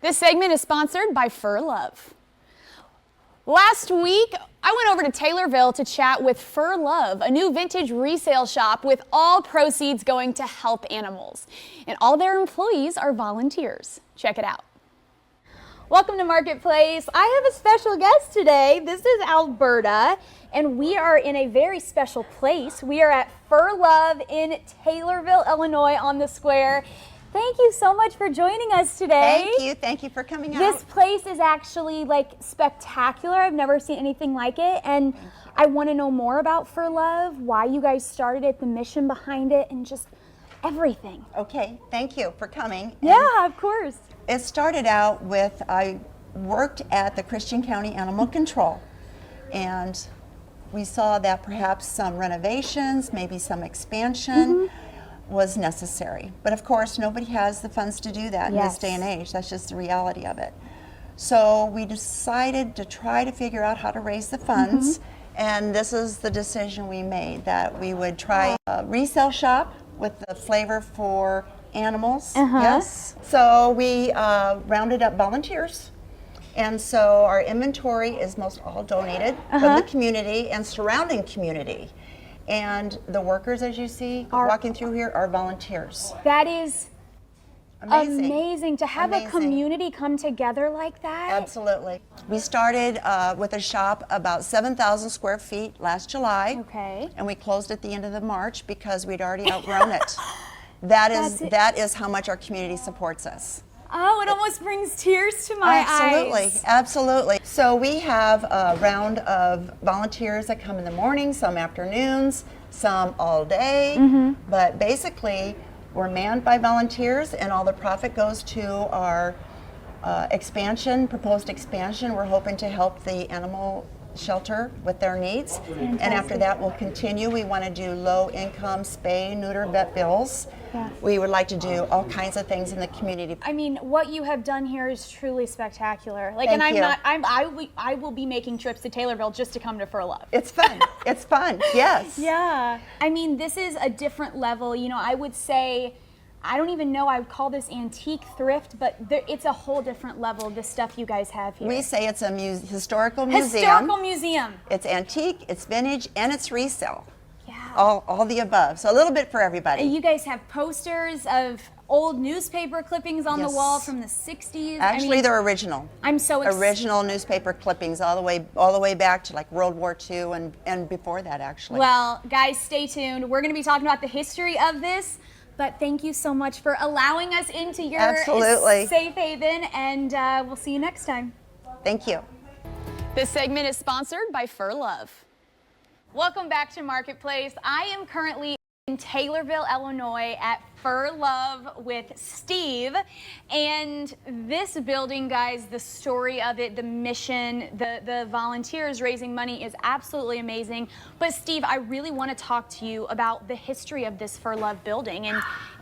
This segment is sponsored by Fur Love. Last week, I went over to Taylorville to chat with Fur Love, a new vintage resale shop with all proceeds going to help animals. And all their employees are volunteers. Check it out. Welcome to Marketplace. I have a special guest today. This is Alberta, and we are in a very special place. We are at Fur Love in Taylorville, Illinois on the square. Thank you so much for joining us today. Thank you for coming out. This place is actually like spectacular. I've never seen anything like it, and I want to know more about Fur Love, why you guys started it, the mission behind it, and just everything. Okay, thank you for coming. Yeah, of course. It started out with, I worked at the Christian County Animal Control, and we saw that perhaps some renovations, maybe some expansion was necessary. But of course, nobody has the funds to do that in this day and age. That's just the reality of it. So we decided to try to figure out how to raise the funds, and this is the decision we made, that we would try a resale shop with the flavor for animals. Yes. So we rounded up volunteers, and so our inventory is most all donated from the community and surrounding community. And the workers, as you see, walking through here are volunteers. That is amazing to have a community come together like that. Absolutely. We started with a shop about 7,000 square feet last July. Okay. And we closed at the end of the March because we'd already outgrown it. That is how much our community supports us. Oh, it almost brings tears to my eyes. Absolutely. So we have a round of volunteers that come in the morning, some afternoons, some all day. But basically, we're manned by volunteers, and all the profit goes to our proposed expansion. We're hoping to help the animal shelter with their needs. And after that, we'll continue. We want to do low-income spay, neuter, vet bills. We would like to do all kinds of things in the community. I mean, what you have done here is truly spectacular. Like, Thank you. I will be making trips to Taylorville just to come to Fur Love. It's fun. It's fun. Yes. Yeah. I mean, this is a different level. You know, I would say, I don't even know I would call this antique thrift, but it's a whole different level of the stuff you guys have here. We say it's a historical museum. Historical museum. It's antique, it's vintage, and it's resale. Yeah. All the above. So a little bit for everybody. And you guys have posters of old newspaper clippings on the wall from the 60s. Actually, they're original. I'm so excited. Original newspaper clippings all the way back to like World War II and before that, actually. Well, guys, stay tuned. We're going to be talking about the history of this. But thank you so much for allowing us into your safe haven, and we'll see you next time. Thank you. This segment is sponsored by Fur Love. Welcome back to Marketplace. I am currently in Taylorville, Illinois at Fur Love with Steve, and this building, guys, the story of it, the mission, the volunteers raising money is absolutely amazing. But Steve, I really want to talk to you about the history of this Fur Love building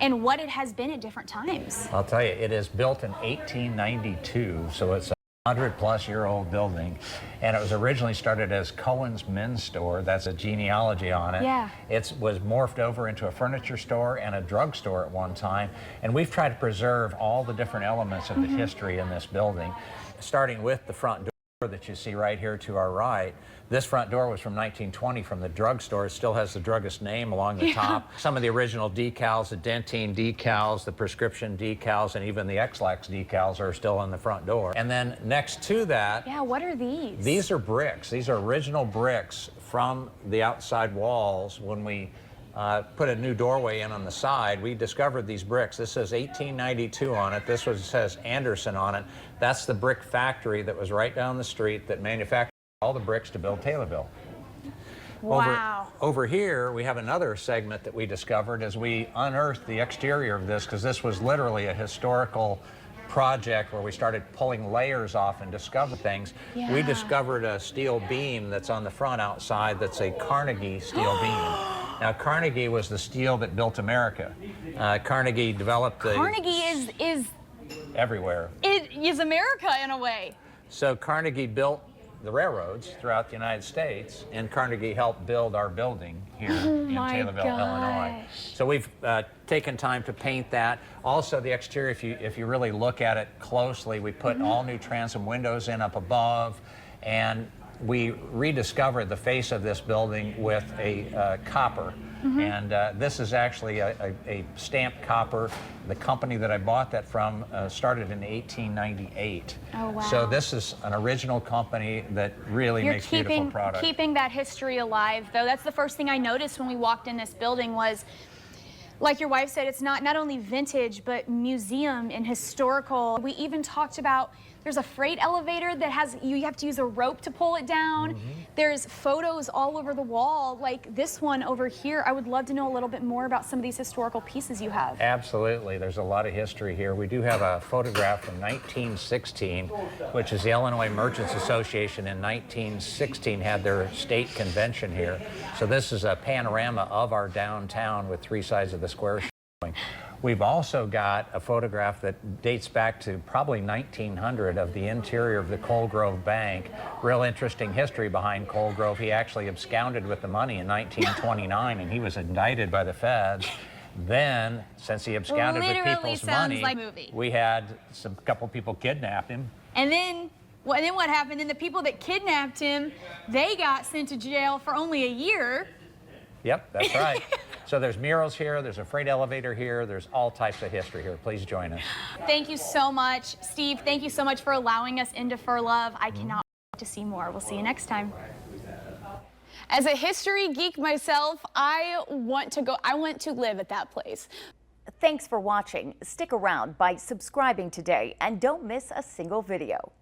and what it has been at different times. I'll tell you, it is built in 1892, so it's a 100-plus-year-old building, and it was originally started as Cohen's Men's Store. That's a genealogy on it. Yeah. It was morphed over into a furniture store and a drugstore at one time, and we've tried to preserve all the different elements of the history in this building, starting with the front door that you see right here to our right. This front door was from 1920 from the drugstore. It still has the druggist's name along the top. Some of the original decals, the Dentine decals, the prescription decals, and even the X-Lax decals are still on the front door. And then next to that... Yeah, what are these? These are bricks. These are original bricks from the outside walls. When we put a new doorway in on the side, we discovered these bricks. This says 1892 on it. This one says Anderson on it. That's the brick factory that was right down the street that manufactured all the bricks to build Taylorville. Wow. Over here, we have another segment that we discovered as we unearthed the exterior of this, because this was literally a historical project where we started pulling layers off and discover things. Yeah. We discovered a steel beam that's on the front outside that's a Carnegie steel beam. Now, Carnegie was the steel that built America. Carnegie developed the... Carnegie is everywhere. It is America in a way. So Carnegie built the railroads throughout the United States, and Carnegie helped build our building here in my Taylorville, Illinois. gosh. So we've taken time to paint that. Also, the exterior, if you really look at it closely, we put all new transom windows in up above, and we rediscovered the face of this building with a copper. And this is actually a stamped copper. The company that I bought that from started in 1898. Oh, wow. So this is an original company that really You're makes beautiful products. keeping that history alive, though. That's the first thing I noticed when we walked in this building was, like your wife said, it's not only vintage, but museum and historical. We even talked about there's a freight elevator that has, you have to use a rope to pull it down. There's photos all over the wall, like this one over here. I would love to know a little bit more about some of these historical pieces you have. Absolutely. There's a lot of history here. We do have a photograph from 1916, which is the Illinois Merchants Association in 1916 had their state convention here. So this is a panorama of our downtown with three sides of the square showing. We've also got a photograph that dates back to probably 1900 of the interior of the Coal Grove Bank. Real interesting history behind Coal Grove. He actually absconded with the money in 1929 and he was indicted by the feds. Then, since he absconded with people's money, like a movie. we had a couple people kidnap him. And then what happened? Then the people that kidnapped him, they got sent to jail for only a year. Yep, that's right. So there's murals here, there's a freight elevator here, there's all types of history here. Please join us. Thank you so much, Steve. Thank you so much for allowing us into Fur Love. I cannot wait to see more. We'll see you next time. As a history geek myself, I want to live at that place. Thanks for watching. Stick around by subscribing today and don't miss a single video.